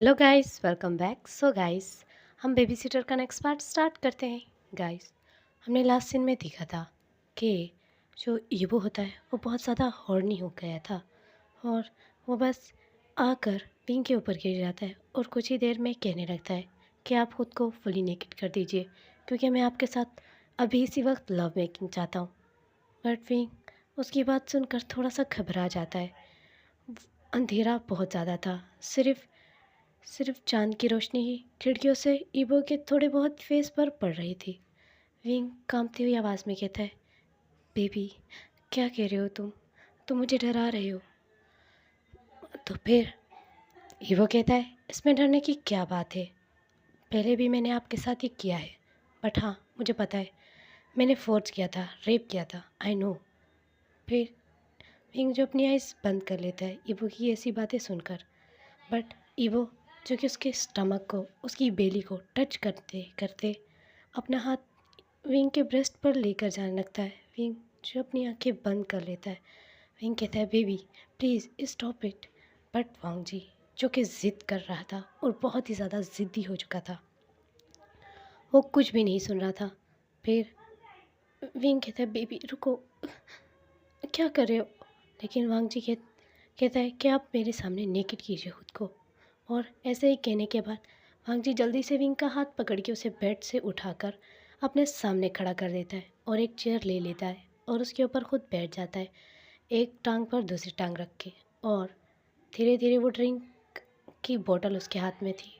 Hello guys, welcome back. So guys, हम baby seater का next part start करते हैं। गाइस, हमने लास्ट सीन में देखा था कि जो ईवो होता है वो बहुत ज़्यादा हॉर्नी हो गया था और वो बस आकर पिंक के ऊपर गिर जाता है और कुछ ही देर में कहने लगता है कि आप खुद को फुली नेकेड कर दीजिए क्योंकि मैं आपके साथ अभी इसी वक्त लव मेकिंग चाहता हूँ। बट पिंक उसकी बात सुनकर थोड़ा सा घबरा जाता है। अंधेरा बहुत ज़्यादा था, सिर्फ सिर्फ चांद की रोशनी ही खिड़कियों से ईबो के थोड़े बहुत फेस पर पड़ रही थी। विंग कांपती हुई आवाज़ में कहता है, बेबी क्या कह रहे हो तुम मुझे डरा रहे हो। तो फिर ईबो कहता है, इसमें डरने की क्या बात है, पहले भी मैंने आपके साथ ही किया है। बट हाँ, मुझे पता है मैंने फोर्स किया था, रेप किया था, आई नो। फिर विंग जो अपनी आइज़ बंद कर लेता है ईबो की ऐसी बातें सुनकर। बट ईवो जो कि उसके स्टमक को, उसकी बेली को टच करते करते अपना हाथ विंग के ब्रेस्ट पर लेकर जाने लगता है। विंग जो अपनी आंखें बंद कर लेता है। विंग कहता है, baby please stop it. But Wang ji जो कि ज़िद कर रहा था और बहुत ही ज़्यादा ज़िद्दी हो चुका था, वो कुछ भी नहीं सुन रहा था। फिर विंग कहता है, बेबी रुको, क्या कर रहे हो। लेकिन वांग जी कहता है कि आप मेरे सामने नेकेड कीजिए खुद को। और ऐसे ही कहने के बाद वांग जी जल्दी से विंग का हाथ पकड़ के उसे बेड से उठाकर अपने सामने खड़ा कर देता है और एक चेयर ले लेता है और उसके ऊपर खुद बैठ जाता है, एक टांग पर दूसरी टांग रख के। और धीरे धीरे वो ड्रिंक की बोतल उसके हाथ में थी।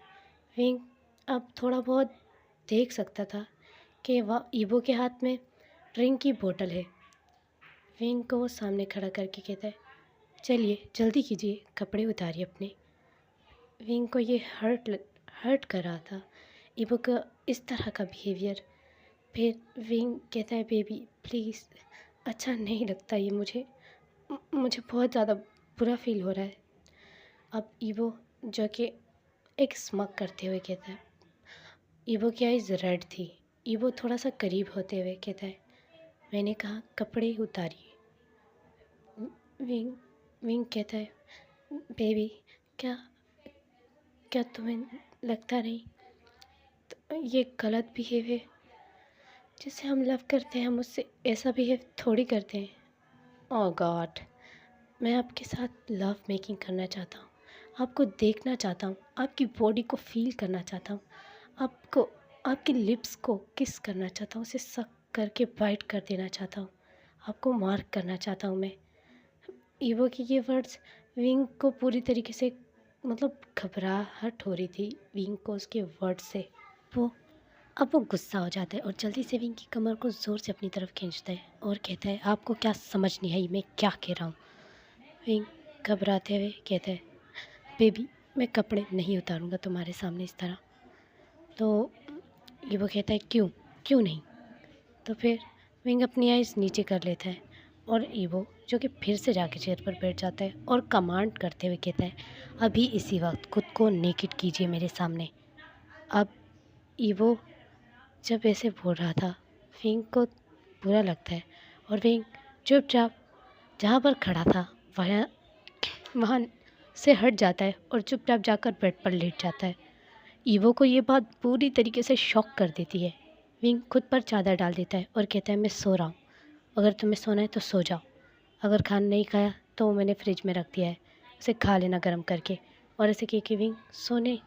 विंग अब थोड़ा बहुत देख सकता था कि वह ईबो के हाथ में ड्रिंक की बोतल है। विंग को वो सामने खड़ा करके कहता है, चलिए जल्दी कीजिए, कपड़े उतारिए अपने। विंग को ये हर्ट कर रहा था ईबो का इस तरह का बिहेवियर। फिर विंग कहता है, बेबी प्लीज़, अच्छा नहीं लगता ये मुझे बहुत ज़्यादा बुरा फील हो रहा है। अब ईबो जो कि एक स्मग करते हुए कहता है, ईबो की आइज़ रेड थी। ईबो थोड़ा सा करीब होते हुए कहता है, मैंने कहा कपड़े उतारिए। विंग विंग कहता है, बेबी क्या क्या तुम्हें लगता नहीं तो ये गलत बिहेव है। जिसे हम लव करते हैं हम उससे ऐसा बिहेव थोड़ी करते हैं। ओह गॉड, मैं आपके साथ लव मेकिंग करना चाहता हूँ, आपको देखना चाहता हूँ, आपकी बॉडी को फील करना चाहता हूँ, आपको आपके लिप्स को किस करना चाहता हूँ, उसे सक करके बाइट कर देना चाहता हूँ, आपको मार्क करना चाहता हूँ मैं। ईवो की ये वर्ड्स विंग को पूरी तरीके से मतलब घबराहट हो रही थी विंग को उसके वर्ड से। वो अब वो गुस्सा हो जाता है और जल्दी से विंग की कमर को ज़ोर से अपनी तरफ खींचता है और कहता है, आपको क्या समझ नहीं आई मैं क्या कह रहा हूँ। विंग घबराते हुए कहता है, बेबी मैं कपड़े नहीं उतारूँगा तुम्हारे सामने इस तरह। तो ये वो कहता है, क्यों क्यों नहीं। तो फिर विंग अपनी आइज़ नीचे कर लेता है और ईवो जो कि फिर से जाके चेयर पर बैठ जाता है और कमांड करते हुए कहता है, अभी इसी वक्त खुद को नेकेड कीजिए मेरे सामने। अब ईवो जब ऐसे बोल रहा था विंग को बुरा लगता है और विंग चुपचाप जहाँ पर खड़ा था वहाँ वहाँ से हट जाता है और चुपचाप जाकर बेड पर लेट जाता है। ईवो को ये बात पूरी तरीके से शॉक कर देती है। विंग खुद पर चादर डाल देता है और कहता है, मैं सो रहा हूँ, अगर तुम्हें सोना है तो सो जाओ, अगर खाना नहीं खाया तो वो मैंने फ्रिज में रख दिया है, उसे खा लेना गर्म करके। और ऐसे कह के विंग सोने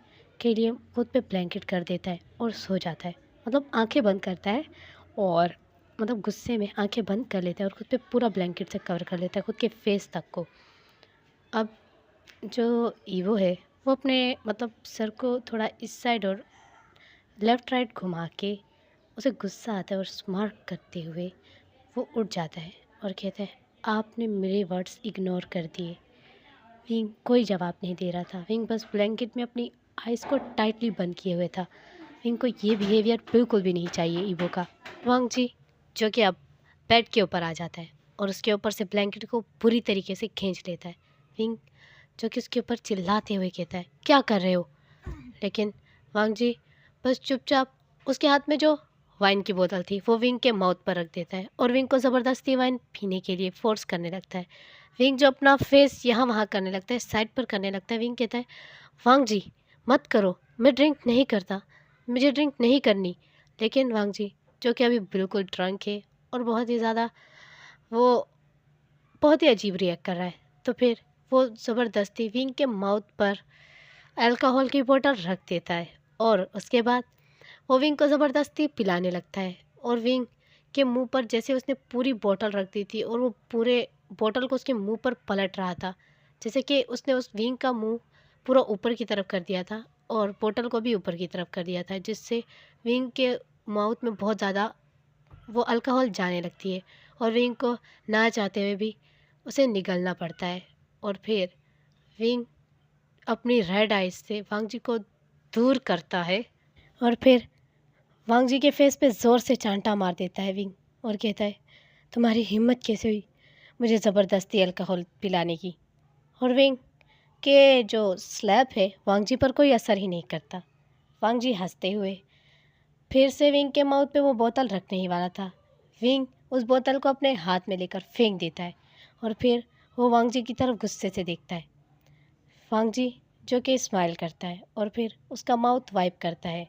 के लिए खुद पे ब्लैंकेट कर देता है और सो जाता है, मतलब आंखें बंद करता है और मतलब गुस्से में आंखें बंद कर लेता है और खुद पे पूरा ब्लैंकेट से कवर कर लेता है खुद के फेस तक को। अब जो ईवो है वो अपने मतलब सर को थोड़ा इस साइड और लेफ़्ट राइट घुमा के, उसे गुस्सा आता है और स्मार्ट करते हुए वो उठ जाता है और कहता है, आपने मेरे वर्ड्स इग्नोर कर दिए। विंग कोई जवाब नहीं दे रहा था। विंग बस ब्लैंकेट में अपनी आइज़ को टाइटली बंद किए हुए था। विंग को ये बिहेवियर बिल्कुल भी नहीं चाहिए ईवो का। वांग जी जो कि अब बेड के ऊपर आ जाता है और उसके ऊपर से ब्लैंकेट को पूरी तरीके से खींच लेता है। विंग जो कि उसके ऊपर चिल्लाते हुए कहता है, क्या कर रहे हो। लेकिन वांग जी बस चुपचाप उसके हाथ में जो वाइन की बोतल थी वो विंग के माउथ पर रख देता है और विंग को ज़बरदस्ती वाइन पीने के लिए फोर्स करने लगता है। विंग जो अपना फेस यहाँ वहाँ करने लगता है, साइड पर करने लगता है। विंग कहता है, वांग जी मत करो, मैं ड्रिंक नहीं करता, मुझे ड्रिंक नहीं करनी। लेकिन वांग जी जो कि अभी बिल्कुल ड्रंक है और वो बहुत ही अजीब रिएक्ट कर रहा है, तो फिर वो ज़बरदस्ती विंग के माउथ पर अल्कोहल की बोतल रख देता है और उसके बाद वो विंग को ज़बरदस्ती पिलाने लगता है। और विंग के मुंह पर जैसे उसने पूरी बोतल रख दी थी और वो पूरे बोतल को उसके मुंह पर पलट रहा था, जैसे कि उसने उस विंग का मुंह पूरा ऊपर की तरफ कर दिया था और बोतल को भी ऊपर की तरफ कर दिया था, जिससे विंग के माउथ में बहुत ज़्यादा वो अल्कोहल जाने लगती है और विंग को ना चाहते हुए भी उसे निगलना पड़ता है। और फिर विंग अपनी रेड आइज से वांग जी को दूर करता है और फिर वांग जी के फेस पे ज़ोर से चांटा मार देता है विंग और कहता है, तुम्हारी हिम्मत कैसे हुई मुझे ज़बरदस्ती अल्कोहल पिलाने की। और विंग के जो स्लैप है वांग जी पर कोई असर ही नहीं करता। वांग जी हंसते हुए फिर से विंग के माउथ पे वो बोतल रखने ही वाला था। विंग उस बोतल को अपने हाथ में लेकर फेंक देता है और फिर वो वांग जी की तरफ गुस्से से देखता है। वांग जी जो कि स्माइल करता है और फिर उसका माउथ वाइप करता है,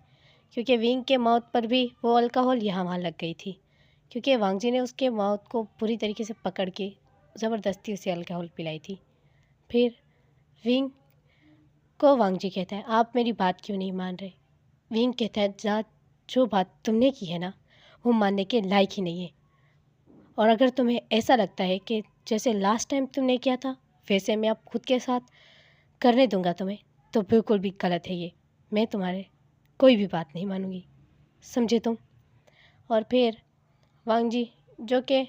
क्योंकि विंग के माउथ पर भी वो अल्कोहल यहाँ वहाँ लग गई थी, क्योंकि वांग जी ने उसके माउथ को पूरी तरीके से पकड़ के ज़बरदस्ती उसे अल्कोहल पिलाई थी। फिर विंग को वांग जी कहता है, आप मेरी बात क्यों नहीं मान रहे। विंग कहता है, जो बात तुमने की है ना वो मानने के लायक ही नहीं है, और अगर तुम्हें ऐसा लगता है कि जैसे लास्ट टाइम तुमने किया था वैसे मैं अब खुद के साथ करने दूंगा तुम्हें, तो बिल्कुल भी गलत है ये। मैं तुम्हारे कोई भी बात नहीं मानूंगी, समझे तुम। और फिर वांग जी जो कि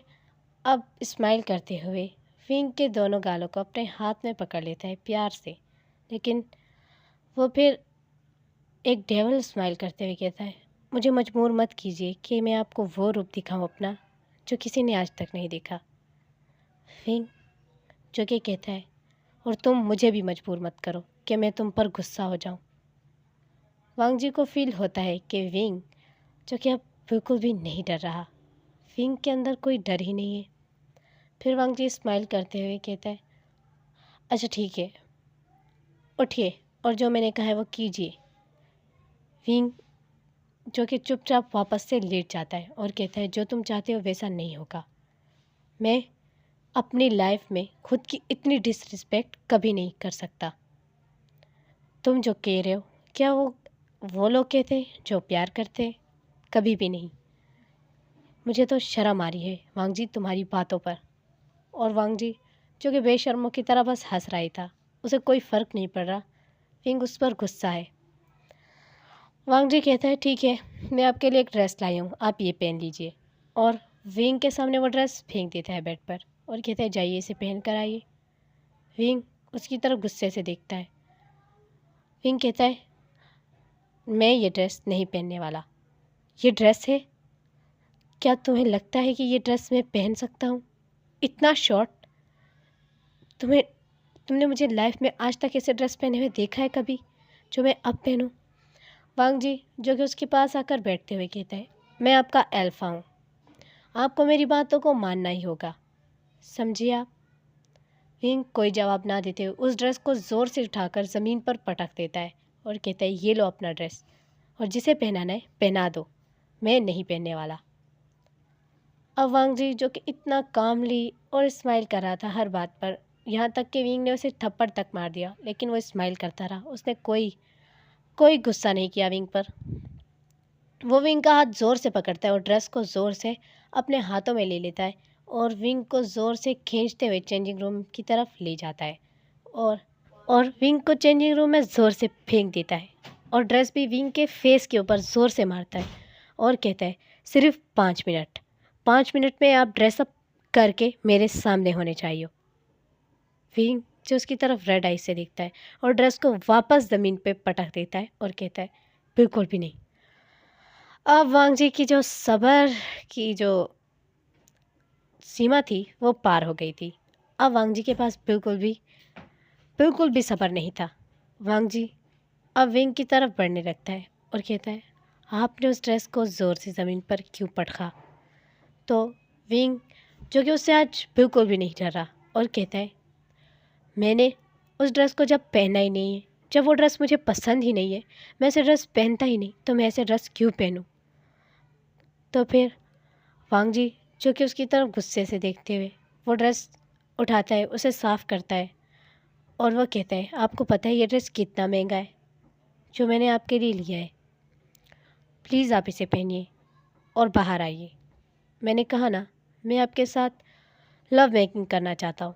अब स्माइल करते हुए विंग के दोनों गालों को अपने हाथ में पकड़ लेता है प्यार से, लेकिन वो फिर एक डेविल स्माइल करते हुए कहता है, मुझे मजबूर मत कीजिए कि मैं आपको वो रूप दिखाऊं अपना जो किसी ने आज तक नहीं देखा। विंग जो कि कहता है, और तुम मुझे भी मजबूर मत करो कि मैं तुम पर गुस्सा हो जाऊं। वांग जी को फील होता है कि विंग जो कि अब बिल्कुल भी नहीं डर रहा, विंग के अंदर कोई डर ही नहीं है। फिर वांग जी स्माइल करते हुए कहता है, अच्छा ठीक है, उठिए और जो मैंने कहा है वो कीजिए। विंग जो कि चुपचाप वापस से लेट जाता है और कहता है, जो तुम चाहते हो वैसा नहीं होगा। मैं अपनी लाइफ में खुद की इतनी डिसरिस्पेक्ट कभी नहीं कर सकता। तुम जो कह रहे हो क्या वो लोग कहते हैं जो प्यार करते हैं? कभी भी नहीं। मुझे तो शर्म आ रही है वांग जी तुम्हारी बातों पर। और वांग जी जो कि बेशर्मों की तरह बस हंस रहा ही था, उसे कोई फ़र्क नहीं पड़ रहा विंग उस पर गुस्सा है। वांग जी कहता है, ठीक है, मैं आपके लिए एक ड्रेस लाई हूँ, आप ये पहन लीजिए। और विंग के सामने वो ड्रेस फेंक देता है बेड पर और कहता है, जाइए इसे पहन कर आइए। विंग उसकी तरफ गुस्से से देखता है। विंग कहता है, मैं ये ड्रेस नहीं पहनने वाला। ये ड्रेस है, क्या तुम्हें लगता है कि ये ड्रेस मैं पहन सकता हूँ? इतना शॉर्ट? तुम्हें तुमने मुझे लाइफ में आज तक ऐसे ड्रेस पहने हुए देखा है कभी जो मैं अब पहनूं? वांग जी जो कि उसके पास आकर बैठते हुए कहता है, मैं आपका अल्फा हूँ, आपको मेरी बातों को मानना ही होगा, समझिए आप। विंग कोई जवाब ना देते हुए उस ड्रेस को ज़ोर से उठाकर ज़मीन पर पटक देता है और कहता है, ये लो अपना ड्रेस, और जिसे पहनाना है पहना दो, मैं नहीं पहनने वाला। अब वांग जी जो कि इतना कामली और स्माइल कर रहा था हर बात पर, यहाँ तक कि विंग ने उसे थप्पड़ तक मार दिया, लेकिन वो स्माइल करता रहा, उसने कोई कोई गुस्सा नहीं किया विंग पर। वो विंग का हाथ ज़ोर से पकड़ता है और ड्रेस को ज़ोर से अपने हाथों में ले लेता है और विंग को ज़ोर से खींचते हुए चेंजिंग रूम की तरफ ले जाता है और और विंग को चेंजिंग रूम में ज़ोर से फेंक देता है और ड्रेस भी विंग के फेस के ऊपर ज़ोर से मारता है और कहता है, सिर्फ 5 मिनट, 5 मिनट में आप ड्रेसअप करके मेरे सामने होने चाहिए। विंग जो उसकी तरफ रेड आई से देखता है और ड्रेस को वापस ज़मीन पे पटक देता है और कहता है, बिल्कुल भी नहीं। अब वांग जी की जो सब्र की जो सीमा थी वो पार हो गई थी। अब वांग जी के पास बिल्कुल भी सब्र नहीं था। वांग जी अब विंग की तरफ बढ़ने लगता है और कहता है, आपने उस ड्रेस को ज़ोर से ज़मीन पर क्यों पटका? तो विंग जो कि उससे आज बिल्कुल भी नहीं डर रहा और कहता है, मैंने उस ड्रेस को जब पहना ही नहीं है जब वो ड्रेस मुझे पसंद ही नहीं है, मैं ऐसे ड्रेस पहनता ही नहीं, तो मैं ऐसे ड्रेस क्यों पहनूँ? तो फिर वांग जी जो कि उसकी तरफ गुस्से से देखते हुए वो ड्रेस उठाता है, उसे साफ़ करता है और वो कहता है, आपको पता है ये ड्रेस कितना महंगा है जो मैंने आपके लिए लिया है, प्लीज़ आप इसे पहनिए और बाहर आइए। मैंने कहा ना, मैं आपके साथ लव मेकिंग करना चाहता हूँ।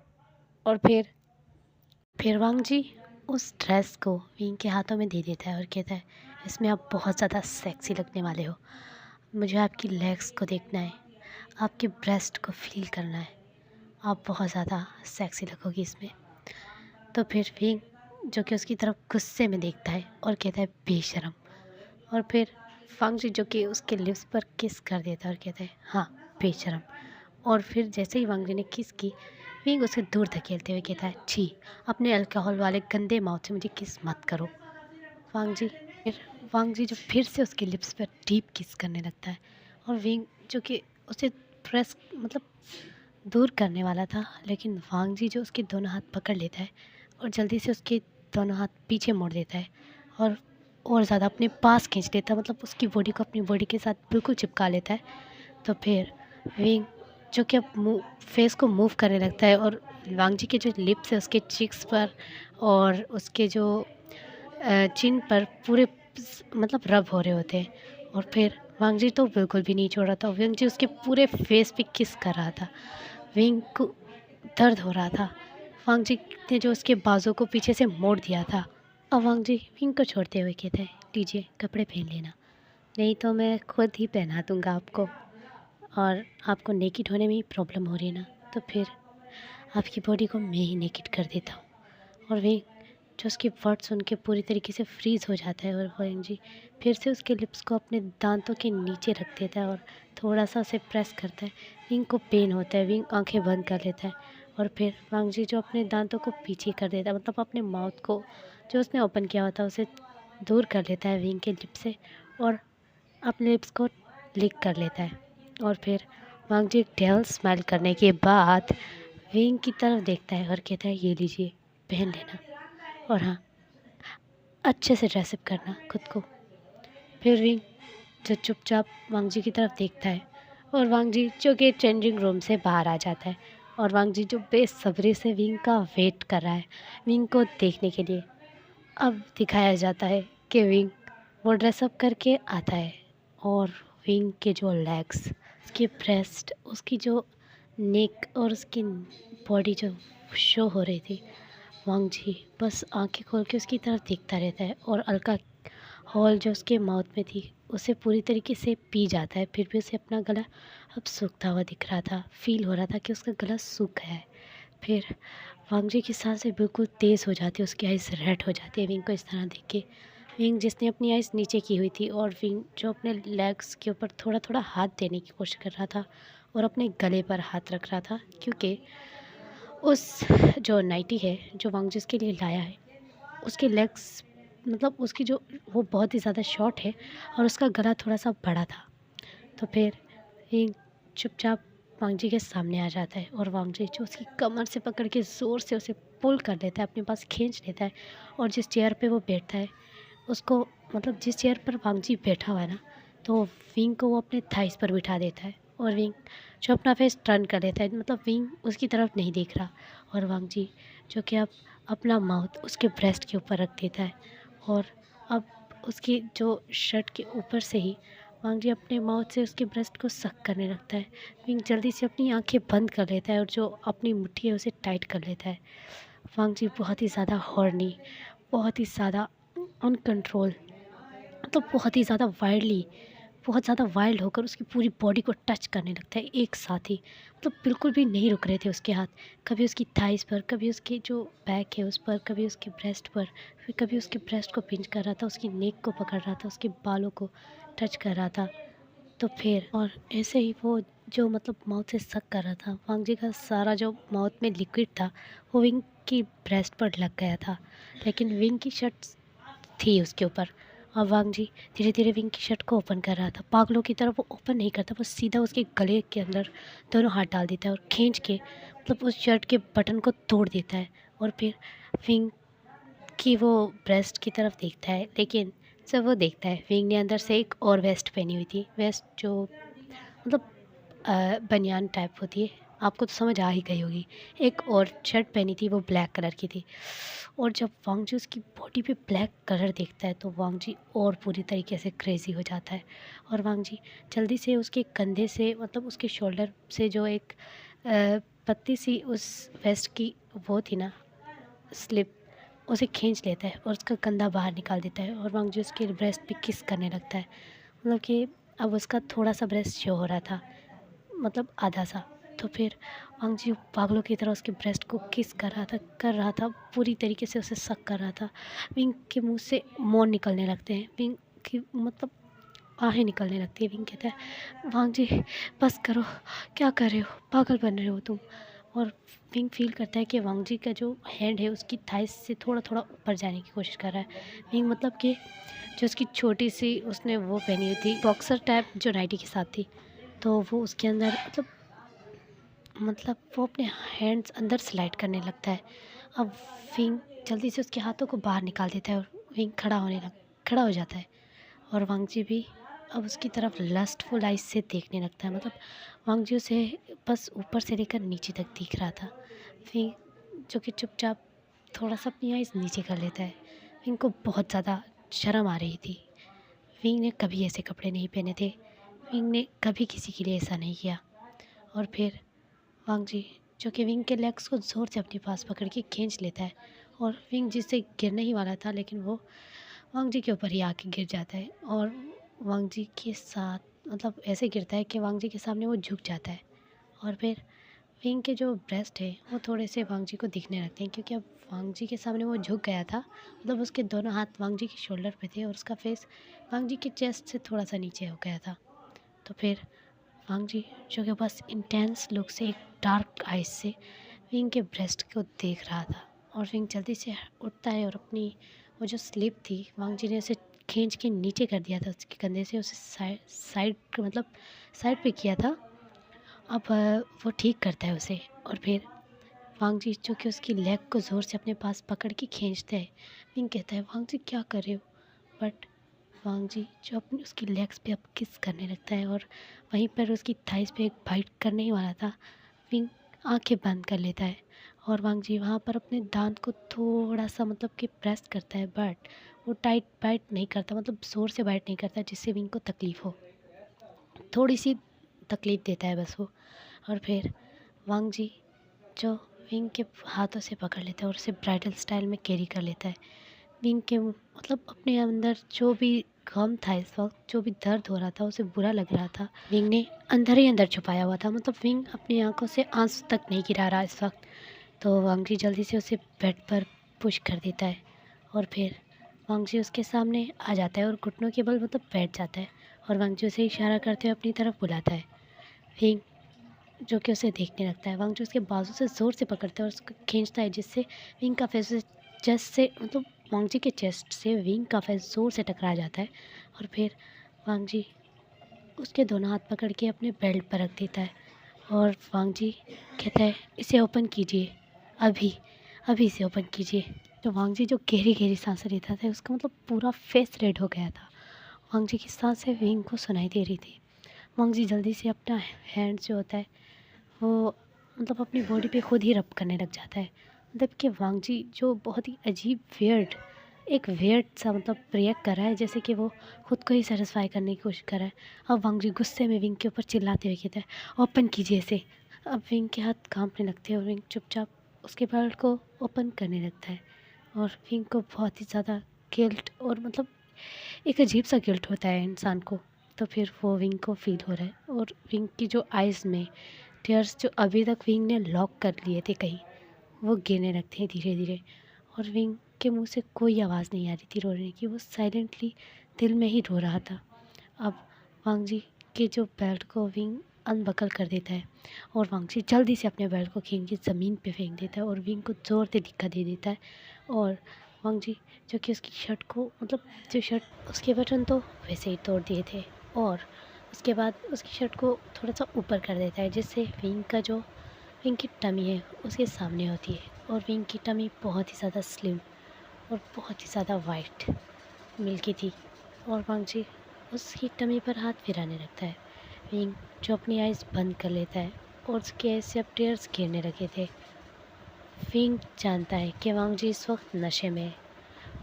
और फिर वांग जी उस ड्रेस को विंग के हाथों में दे देता है और कहता है, इसमें आप बहुत ज़्यादा सेक्सी लगने वाले हो, मुझे आपकी लेग्स को देखना है, आपके ब्रेस्ट को फील करना है, आप बहुत ज़्यादा सेक्सी लगोगी इसमें। तो फिर विंग जो कि उसकी तरफ गुस्से में देखता है और कहता है, बेशरम। और फिर वांग जी जो कि उसके लिप्स पर किस कर देता है और कहता है, हाँ बेशरम। और फिर जैसे ही वांग जी ने किस की, विंग उसे दूर धकेलते हुए कहता है, छी, अपने अल्कोहल वाले गंदे माउथ से मुझे किस मत करो। वांग जी फिर वांग जी जो फिर से उसके लिप्स पर डीप किस करने लगता है और विंग जो कि उसे प्रेस मतलब दूर करने वाला था, लेकिन वांग जी जो उसके दोनों हाथ पकड़ लेता है और जल्दी से उसके दोनों हाथ पीछे मोड़ देता है और ज़्यादा अपने पास खींच लेता है, मतलब उसकी बॉडी को अपनी बॉडी के साथ बिल्कुल चिपका लेता है। तो फिर विंग जो कि अब फेस को मूव करने लगता है और वांग जी के जो लिप्स है उसके चिक्स पर और उसके जो चिन पर पूरे मतलब रब हो रहे होते हैं। और फिर वांग जी तो बिल्कुल भी नहीं छोड़ रहा था, विंग जी उसके पूरे फेस पे किस कर रहा था। विंग को दर्द हो रहा था, वांग जी ने जो उसके बाजू को पीछे से मोड़ दिया था। अब वांग जी विंग को छोड़ते हुए कहते हैं, लीजिए कपड़े पहन लेना, नहीं तो मैं खुद ही पहना दूँगा आपको, और आपको नेकिड होने में ही प्रॉब्लम हो रही है ना, तो फिर आपकी बॉडी को मैं ही नेकिड कर देता हूँ। और वे जो उसकी वर्ड सुन के पूरी तरीके से फ्रीज़ हो जाता है और वांग जी फिर से उसके लिप्स को अपने दांतों के नीचे रख देता है और थोड़ा सा उसे प्रेस करता है। विंग को पेन होता है, विंग आंखें बंद कर लेता है और फिर वांग जी जो अपने दांतों को पीछे कर देता है, मतलब अपने माउथ को जो उसने ओपन किया होता है उसे दूर कर लेता है विंग के लिप से और अपने लिप्स को लिक कर लेता है। और फिर वांग जी टेल स्माइल करने के बाद विंग की तरफ देखता है और कहता है, ये लीजिए पहन लेना, और हाँ अच्छे से ड्रेसअप करना खुद को। फिर विंग जो चुपचाप वांग जी की तरफ देखता है और वांग जी जो कि चेंजिंग रूम से बाहर आ जाता है और वांग जी जो बेसब्री से विंग का वेट कर रहा है विंग को देखने के लिए। अब दिखाया जाता है कि विंग वो ड्रेसअप करके आता है और विंग के जो लेग्स, उसके ब्रेस्ट, उसकी जो नेक और उसकी बॉडी जो शो हो रही थी, वांग जी बस आंखें खोल के उसकी तरफ देखता रहता है और अलका हॉल जो उसके माउथ में थी उसे पूरी तरीके से पी जाता है। फिर भी उसे अपना गला अब सूखता हुआ दिख रहा था, फील हो रहा था कि उसका गला सूख गया है। फिर वांग जी की सांसें बिल्कुल तेज़ हो जाती है, उसकी आइज़ रेड हो जाती है विंग को इस तरह देख के। विंग जिसने अपनी आइज़ नीचे की हुई थी और विंग जो अपने लेग्स के ऊपर थोड़ा थोड़ा हाथ देने की कोशिश कर रहा था और अपने गले पर हाथ रख रहा था, क्योंकि उस जो नाइटी है जो वांग जी उसके लिए लाया है उसके लेग्स मतलब उसकी जो वो बहुत ही ज़्यादा शॉर्ट है और उसका गला थोड़ा सा बड़ा था। तो फिर विंग चुपचाप वांग जी के सामने आ जाता है और वांग जी जो उसकी कमर से पकड़ के ज़ोर से उसे पुल कर लेता है, अपने पास खींच लेता है और जिस चेयर पे वो बैठता है उसको मतलब जिस चेयर पर वांग जी बैठा हुआ है ना, तो विंग को वो अपने थाइस पर बिठा देता है और विंग जो अपना फेस टर्न कर लेता है, मतलब विंग उसकी तरफ नहीं देख रहा और वांग जी जो कि अब अपना माउथ उसके ब्रेस्ट के ऊपर रख देता है और अब उसकी जो शर्ट के ऊपर से ही वांग जी अपने माउथ से उसके ब्रेस्ट को सक करने लगता है। विंग जल्दी से अपनी आंखें बंद कर लेता है और जो अपनी मुट्ठी है उसे टाइट कर लेता है। वांग जी बहुत ही ज़्यादा हॉर्नी, बहुत ही ज़्यादा अनकंट्रोल, मतलब बहुत ज़्यादा वाइल्ड होकर उसकी पूरी बॉडी को टच करने लगता है एक साथ ही, मतलब बिल्कुल भी नहीं रुक रहे थे उसके हाथ। कभी उसकी थाइस पर, कभी उसके जो बैक है उस पर, कभी उसके ब्रेस्ट पर, फिर कभी उसके ब्रेस्ट को पिंच कर रहा था, उसकी नेक को पकड़ रहा था, उसके बालों को टच कर रहा था। तो फिर और ऐसे ही वो जो मतलब माउथ से सक कर रहा था, वांग जी का सारा जो माउथ में लिक्विड था वो विंग की ब्रेस्ट पर लग गया था, लेकिन विंग की शर्ट थी उसके ऊपर और वांग जी धीरे धीरे विंग की शर्ट को ओपन कर रहा था। पागलों की तरह वो ओपन नहीं करता, वो सीधा उसके गले के अंदर दोनों हाथ डाल देता है और खींच के मतलब उस शर्ट के बटन को तोड़ देता है और फिर विंग कि वो ब्रेस्ट की तरफ देखता है, लेकिन जब वो देखता है विंग ने अंदर से एक और वेस्ट पहनी हुई थी। वेस्ट जो मतलब बनियान टाइप होती है, आपको तो समझ आ ही गई होगी। एक और शर्ट पहनी थी, वो ब्लैक कलर की थी। और जब वांग जी उसकी बॉडी पे ब्लैक कलर देखता है तो वांग जी और पूरी तरीके से क्रेज़ी हो जाता है। और वांग जी जल्दी से उसके कंधे से मतलब उसके शोल्डर से जो एक पतली सी उस वेस्ट की वो थी ना स्लिप, उसे खींच लेता है और उसका कंधा बाहर निकाल देता है। और वांग जी उसके ब्रेस्ट पे किस करने लगता है। मतलब कि अब उसका थोड़ा सा ब्रेस्ट शो हो रहा था, मतलब आधा सा। तो फिर वांग जी पागलों की तरह उसके ब्रेस्ट को किस कर रहा था पूरी तरीके से उसे सक कर रहा था। विंग के मुंह से मौन निकलने लगते हैं, विंग की मतलब आहें निकलने लगती है। विंग कहता है वांग जी बस करो, क्या कर रहे हो, पागल बन रहे हो तुम। और विंग फील करता है कि वांग जी का जो हैंड है उसकी थाइस से थोड़ा थोड़ा ऊपर जाने की कोशिश कर रहा है। विंग मतलब कि जो उसकी छोटी सी उसने वो पहनी हुई थी बॉक्सर टाइप जो नाइटी के साथ थी, तो वो उसके अंदर मतलब वो अपने हैंड्स अंदर स्लाइड करने लगता है। अब विंग जल्दी से उसके हाथों को बाहर निकाल देता है और विंग खड़ा हो जाता है। और वांग जी भी अब उसकी तरफ लस्टफुल आइज से देखने लगता है। मतलब वांग जी उसे बस ऊपर से लेकर नीचे तक दिख रहा था। विंग जो कि चुपचाप थोड़ा सा अपनी आइज नीचे कर लेता है। विंग को बहुत ज़्यादा शर्म आ रही थी। विंग ने कभी ऐसे कपड़े नहीं पहने थे, विंग ने कभी किसी के लिए ऐसा नहीं किया। और फिर वांग जी जो कि विंग के लेग्स को ज़ोर से अपने पास पकड़ के खींच लेता है। और विंग जिससे गिरने ही वाला था, लेकिन वो वांग जी के ऊपर ही आके गिर जाता है। और वांग जी के साथ मतलब ऐसे गिरता है कि वांग जी के सामने वो झुक जाता है। और फिर विंग के जो ब्रेस्ट है वो थोड़े से वांग जी को दिखने लगते हैं, क्योंकि अब वांग जी के सामने वो झुक गया था। मतलब उसके दोनों हाथ वांग जी के शोल्डर पे थे और उसका फेस वांग जी के चेस्ट से थोड़ा सा नीचे हो गया था। तो फिर वांग जी जो कि बस इंटेंस लुक से एक डार्क आइज से विंग के ब्रेस्ट को देख रहा था। और विंग जल्दी से उठता है और अपनी वो जो स्लिप थी वांग जी ने उसे खींच के नीचे कर दिया था उसके कंधे से, उसे साइड मतलब साइड पे किया था। अब वो ठीक करता है उसे। और फिर वांग जी जो कि उसकी लेग को ज़ोर से अपने पास पकड़ के खींचता है। विंग कहता है वांग जी क्या कर रहे हो, बट वांग जी जो अपनी उसकी लेग्स पे अब किस करने लगता है। और वहीं पर उसकी थाइस पे एक बाइट करने ही वाला था। विंग आंखें बंद कर लेता है और वांग जी वहाँ पर अपने दांत को थोड़ा सा मतलब कि प्रेस करता है, बट वो टाइट बाइट नहीं करता, मतलब ज़ोर से बाइट नहीं करता जिससे विंग को तकलीफ़ हो। थोड़ी सी तकलीफ़ देता है बस वो। और फिर वांग जी जो विंग के हाथों से पकड़ लेता है और उसे ब्राइडल स्टाइल में कैरी कर लेता है। विंग के मतलब अपने अंदर जो भी गम था इस वक्त, जो भी दर्द हो रहा था, उसे बुरा लग रहा था, विंग ने अंदर ही अंदर छुपाया हुआ था। मतलब विंग अपनी आंखों से आंसू तक नहीं गिरा रहा इस वक्त। तो वांग जी जल्दी से उसे बेड पर पुश कर देता है। और फिर वांग जी उसके सामने आ जाता है और घुटनों के बल मतलब बैठ जाता है। और वांग जी उसे इशारा करते हुए अपनी तरफ बुलाता है। विंग जो कि उसे देखने लगता है। वांग जो उसके बाजू से ज़ोर से पकड़ता है और उसको खींचता है, जिससे विंग का फेस चेस्ट से मतलब वांग जी के चेस्ट से विंग का फेस ज़ोर से टकरा जाता है। और फिर वांग जी उसके दोनों हाथ पकड़ के अपने बेल्ट पर रख देता है। और वांग जी कहता है इसे ओपन कीजिए, अभी अभी इसे ओपन कीजिए। तो वांग जी जो गहरी गहरी सांसें लेता था उसका मतलब पूरा फेस रेड हो गया था। वांग जी की सांसें विंग को सुनाई दे रही थी। वांग जी जल्दी से अपना हैंड जो होता है वो मतलब अपनी बॉडी पे खुद ही रब करने लग जाता है। मतलब कि वांग जी जो बहुत ही अजीब वियर्ड सा मतलब रिएक्ट कर रहा है, जैसे कि वो खुद को ही सेटिस्फाई करने की कोशिश कर रहा है। अब वांग जी गुस्से में विंग के ऊपर चिल्लाते हुए कहता है ओपन कीजिए इसे। अब विंग के हाथ कांपने लगते हैं और विंग चुपचाप उसके बेल्ट को ओपन करने लगता है। और विंग को बहुत ही ज़्यादा गिल्ट और मतलब एक अजीब सा गिल्ट होता है इंसान को। तो फिर वो विंग को फील हो रहा है और विंग की जो आइज़ में टीयर्स जो अभी तक विंग ने लॉक कर लिए थे कहीं, वो गिरने लगते हैं धीरे धीरे। और विंग के मुंह से कोई आवाज़ नहीं आ रही थी रोने की, वो साइलेंटली दिल में ही रो रहा था। अब वांग जी के जो बेल्ट को विंग अनबकल कर देता है और वांग जी जल्दी से अपने बेल्ट को खींच के ज़मीन पे फेंक देता है और विंग को ज़ोर से धक्का दे देता है। और वांग जी जो कि उसकी शर्ट को मतलब जो शर्ट उसके बटन तो वैसे ही तोड़ दिए थे, और उसके बाद उसकी शर्ट को थोड़ा सा ऊपर कर देता है, जिससे विंग की टमी है उसके सामने होती है। और विंग की टमी बहुत ही ज़्यादा स्लिम और बहुत ही ज़्यादा वाइट मिल्की थी। और वांग जी उसकी टमी पर हाथ फिराने लगता है। विंग जो अपनी आइज़ बंद कर लेता है और उसकी आइज़ से अब टीयर्स गिरने लगे थे। विंग जानता है कि वांग जी इस वक्त नशे में है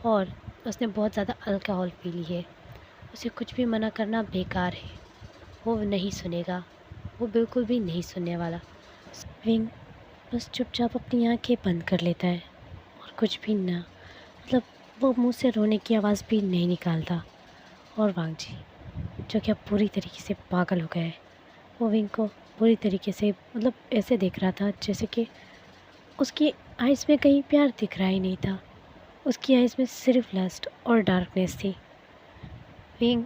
और उसने बहुत ज़्यादा अल्कोहल पी ली है। उसे कुछ भी मना करना बेकार है, वो नहीं सुनेगा, वो बिल्कुल भी नहीं सुनने वाला। विंग बस चुपचाप अपनी आंखें बंद कर लेता है और कुछ भी ना, मतलब वो मुंह से रोने की आवाज़ भी नहीं निकालता। और वांग जी जो कि अब पूरी तरीके से पागल हो गया है, वो विंग को पूरी तरीके से मतलब ऐसे देख रहा था जैसे कि उसकी आइज़ में कहीं प्यार दिख रहा ही नहीं था। उसकी आइज़ में सिर्फ लस्ट और डार्कनेस थी। विंग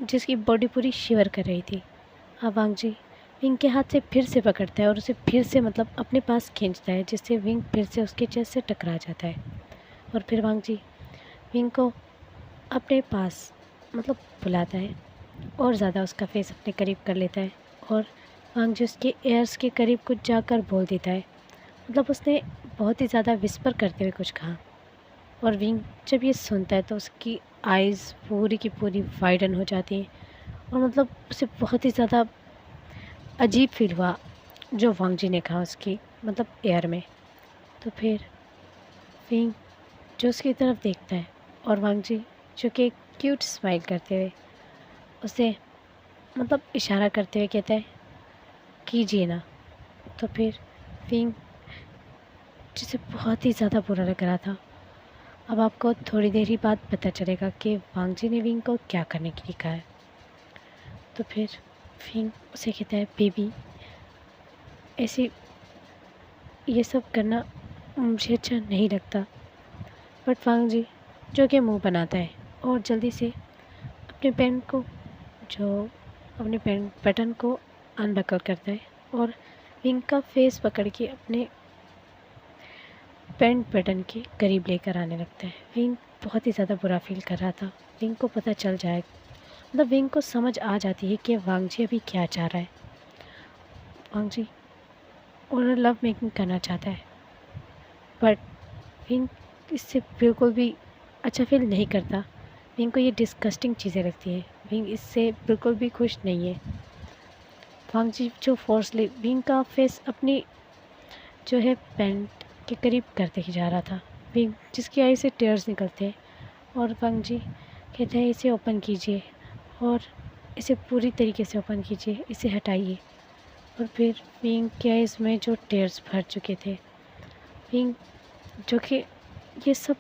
जिसकी बॉडी पूरी शिवर कर रही थी, अब वांग जी विंग के हाथ से फिर से पकड़ता है और उसे फिर से मतलब अपने पास खींचता है, जिससे विंग फिर से उसके चेस्ट से टकरा जाता है। और फिर वांग जी विंग को अपने पास मतलब बुलाता है और ज़्यादा उसका फेस अपने करीब कर लेता है। और वांग जी उसके एयर्स के करीब कुछ जाकर बोल देता है, मतलब उसने बहुत ही ज़्यादा विस्पर करते हुए कुछ कहा। और विंग जब ये सुनता है तो उसकी आइज़ पूरी की पूरी वाइडन हो जाती हैं और मतलब उसे बहुत ही ज़्यादा अजीब फील हुआ जो वांग जी ने कहा उसकी मतलब एयर में। तो फिर विंग जो उसकी तरफ देखता है और वांग जी जो कि एक क्यूट स्माइल करते हुए उसे मतलब इशारा करते हुए कहता है कीजिए ना। तो फिर विंग जिसे बहुत ही ज़्यादा बुरा लग रहा था, अब आपको थोड़ी देर ही बाद पता चलेगा कि वांग जी ने विंग को क्या करने के लिए कहा है। तो फिर विंग उसे कहता है बेबी ऐसे ये सब करना मुझे अच्छा नहीं लगता। बट वांग जी जो कि मुंह बनाता है और जल्दी से अपने पैंट को जो अपने पैंट बटन को अनबकल करता है और विंग का फेस पकड़ के अपने पैंट बटन के करीब लेकर आने लगता है। विंग बहुत ही ज़्यादा बुरा फील कर रहा था। विंग को पता चल जाए, मतलब विंग को समझ आ जाती है कि वांग जी अभी क्या चाह रहा है। वांग जी और लव मेकिंग करना चाहता है, बट विंग इससे बिल्कुल भी अच्छा फील नहीं करता। विंग को ये डिस्गस्टिंग चीज़ें लगती हैं। विंग इससे बिल्कुल भी खुश नहीं है। वांग जी जो फोर्सली विंग का फेस अपनी जो है पैंट के करीब करते ही जा रहा था। विंग जिसकी आई से टेयर्स निकलते हैं और वांग जी कहते हैं इसे ओपन कीजिए और इसे पूरी तरीके से ओपन कीजिए, इसे हटाइए। और फिर विंग के आइज़ में जो टेयर्स भर चुके थे, विंग जो कि ये सब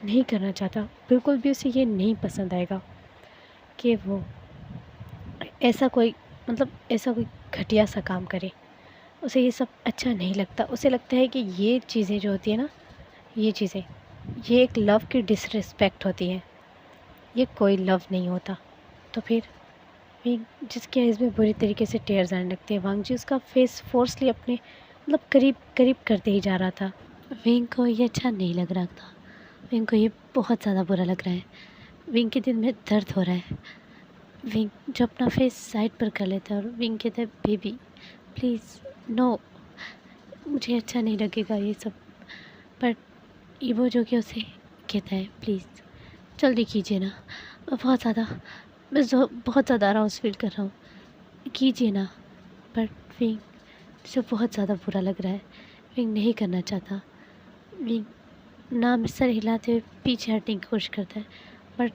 नहीं करना चाहता, बिल्कुल भी उसे ये नहीं पसंद आएगा कि वो ऐसा कोई मतलब ऐसा कोई घटिया सा काम करे। उसे ये सब अच्छा नहीं लगता। उसे लगता है कि ये चीज़ें जो होती है ना, ये चीज़ें ये एक लव की डिसरिस्पेक्ट होती हैं, ये कोई लव नहीं होता। तो फिर विंग जिसकी आइज़ में बुरी तरीके से टेयर्स आने लगते हैं, वांग जी उसका फेस फोर्सली अपने मतलब करीब करीब करते ही जा रहा था। विंग को ये अच्छा नहीं लग रहा था। विंग को ये बहुत ज़्यादा बुरा लग रहा है। विंग के दिल में दर्द हो रहा है। विंग जो अपना फेस साइड पर कर लेता है और विंग कहता है बेबी प्लीज़ नो, मुझे अच्छा नहीं लगेगा ये सब। बट ईवो जो कि उसे कहता है प्लीज़ जल्दी कीजिए ना, मैं बहुत ज़्यादा आराउंस फील कर रहा हूँ, कीजिए ना। बट विंग जो बहुत ज़्यादा बुरा लग रहा है, विंग नहीं करना चाहता। विंग नाम सर हिलाते हुए पीछे हटने की कोशिश करता है, बट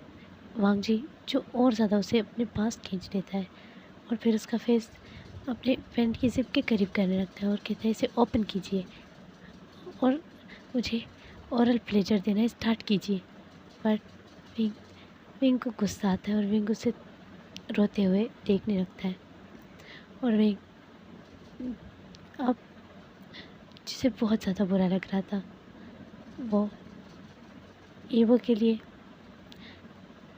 वांग जी जो और ज़्यादा उसे अपने पास खींच लेता है और फिर उसका फेस अपने पैंट की ज़िप के करीब करने लगता है और कहता है इसे ओपन कीजिए और मुझे ओरल प्लेजर देना स्टार्ट कीजिए। बट विंग विंग को गुस्सा आता है और विंग उसे रोते हुए देखने लगता है। और विंग अब जिसे बहुत ज़्यादा बुरा लग रहा था, वो ईवो के लिए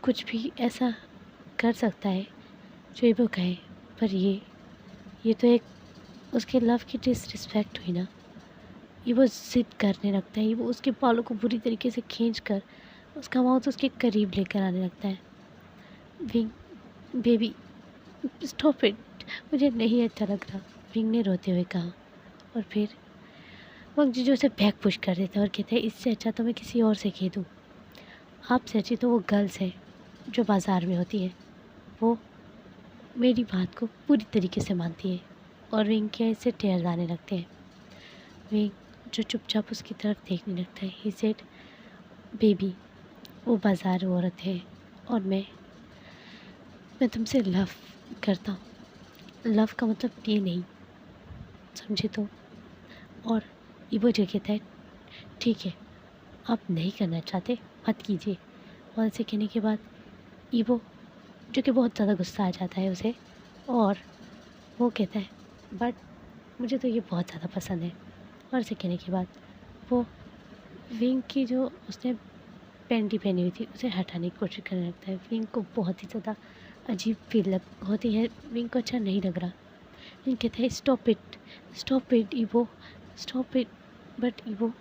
कुछ भी ऐसा कर सकता है जो ईवो कहे। पर ये तो एक उसके लव की डिसरिस्पेक्ट हुई ना। ये वो ज़िद करने लगता है, ये वो उसके बालों को बुरी तरीके से खींच कर उसका माउथ उसके करीब लेकर आने लगता है। विंग बेबी स्टॉप इट, मुझे नहीं अच्छा लग रहा, विंग ने रोते हुए कहा। और फिर वो जीजू उसे बैक पुश कर देता है और कहते हैं इससे अच्छा तो मैं किसी और से खेलूँ, आपसे अच्छी तो वो गर्ल्स है जो बाज़ार में होती है, वो मेरी बात को पूरी तरीके से मानती है। और विंग के इससे टेयर आने लगते हैं। विंग जो चुपचाप उसकी तरफ देखने लगता है, ही सेड बेबी वो बाज़ार औरत है और मैं तुमसे लव करता हूँ। लव का मतलब ये नहीं, समझे तो। और इवो जो कहता है ठीक है, आप नहीं करना चाहते मत कीजिए। और ऐसे कहने के बाद इवो जो कि बहुत ज़्यादा गुस्सा आ जाता है उसे, और वो कहता है बट मुझे तो ये बहुत ज़्यादा पसंद है। और ऐसे कहने के बाद वो विंग की जो उसने पैंटी पहनी हुई थी उसे हटाने की कोशिश करने लगता है। विंग को बहुत ही ज़्यादा अजीब फील होती है, विंग को अच्छा नहीं लग रहा। विंग कहता है stop it evo, stop it. But evo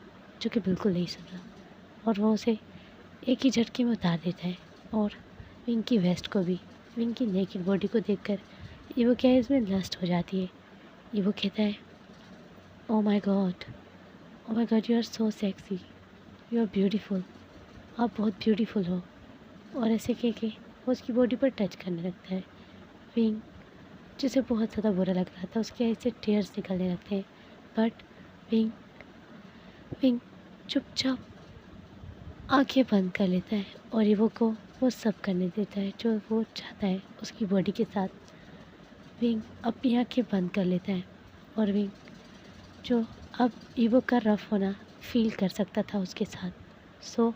जो कि बिल्कुल नहीं सुन रहा, और वो उसे एक ही झटके में उतार देता है। और विंग की वेस्ट को भी, विंग की नेकेड बॉडी को देखकर ईवो क्या है इसमें लस्ट हो जाती है। ईवो कहता है oh my God, oh my God, you are so sexy, you are beautiful, आप बहुत ब्यूटीफुल हो। और ऐसे कह के वो उसकी बॉडी पर टच करने लगता है। विंग जिसे बहुत ज़्यादा बुरा लग रहा था, उसके आई से टीयर्स निकलने लगते हैं। बट विंग विंग चुपचाप आंखें बंद कर लेता है और ईवो को वो सब करने देता है जो वो चाहता है उसकी बॉडी के साथ। विंग अपनी आंखें बंद कर लेता है और विंग जो अब ईवो का रफ होना फील कर सकता था उसके साथ। सो